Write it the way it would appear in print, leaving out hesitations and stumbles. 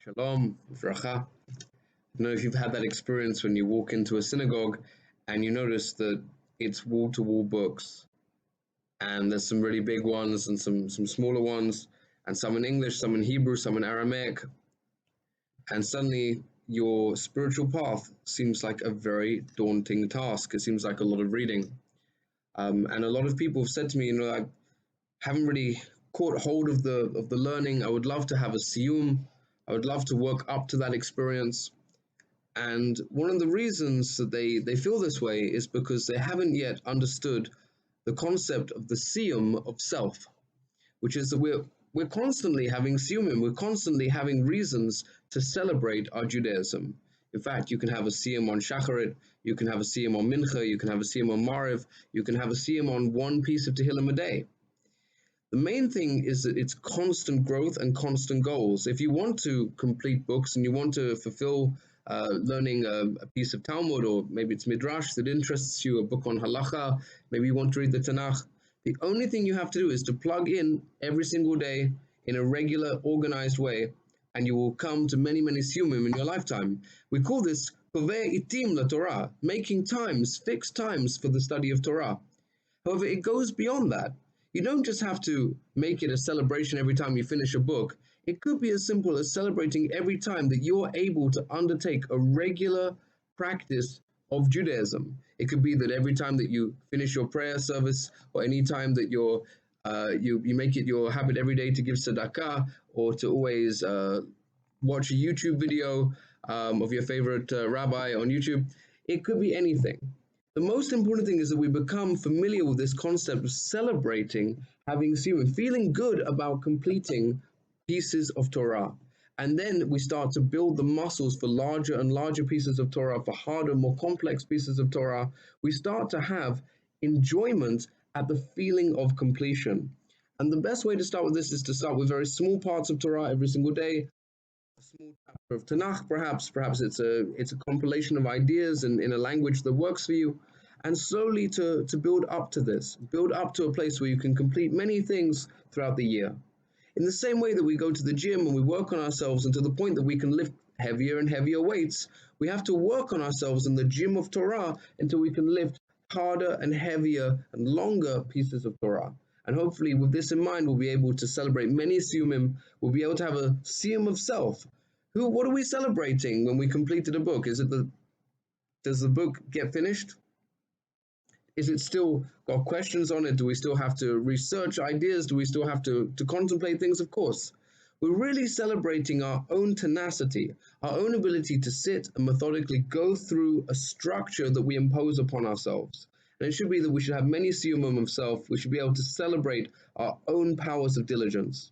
Shalom, Vracha. I don't know if you've had that experience when you walk into a synagogue and you notice that it's wall-to-wall books, and there's some really big ones and some smaller ones, and some in English, some in Hebrew, some in Aramaic, and suddenly your spiritual path seems like a very daunting task. It seems like a lot of reading. And a lot of people have said to me, I haven't really caught hold of the learning. I would love to have a siyum. I would love to work up to that experience. And one of the reasons that they feel this way is because they haven't yet understood the concept of the Siyum of Self, which is that we're constantly having siyumim, we're constantly having reasons to celebrate our Judaism. In fact, you can have a siyum on Shacharit, you can have a siyum on Mincha, you can have a siyum on Mariv, you can have a siyum on one piece of Tehillim a day. The main thing is that it's constant growth and constant goals. If you want to complete books and you want to fulfill learning a piece of Talmud, or maybe it's Midrash that interests you, a book on Halacha, maybe you want to read the Tanakh, the only thing you have to do is to plug in every single day in a regular, organized way, and you will come to many, many siyumim in your lifetime. We call this Kovei Itim La Torah, making times, fixed times for the study of Torah. However, it goes beyond that. You don't just have to make it a celebration every time you finish a book. It could be as simple as celebrating every time that you're able to undertake a regular practice of Judaism. It could be that every time that you finish your prayer service, or any time that you make it your habit every day to give tzedakah, or to always watch a YouTube video of your favorite rabbi on YouTube. It could be anything. The most important thing is that we become familiar with this concept of celebrating having siyum, feeling good about completing pieces of Torah. And then we start to build the muscles for larger and larger pieces of Torah, for harder, more complex pieces of Torah. We start to have enjoyment at the feeling of completion. And the best way to start with this is to start with very small parts of Torah every single day. A small chapter of Tanakh, perhaps it's a compilation of ideas in a language that works for you, and slowly to build up to this, build up to a place where you can complete many things throughout the year. In the same way that we go to the gym and we work on ourselves until the point that we can lift heavier and heavier weights, we have to work on ourselves in the gym of Torah until we can lift harder and heavier and longer pieces of Torah. And hopefully, with this in mind, we'll be able to celebrate many siyumim. We'll be able to have a Siyum of Self. What are we celebrating when we completed a book? Does the book get finished? Is it still got questions on it? Do we still have to research ideas? Do we still have to contemplate things? Of course. We're really celebrating our own tenacity, our own ability to sit and methodically go through a structure that we impose upon ourselves. And it should be that we should have many siyumim of self. We should be able to celebrate our own powers of diligence.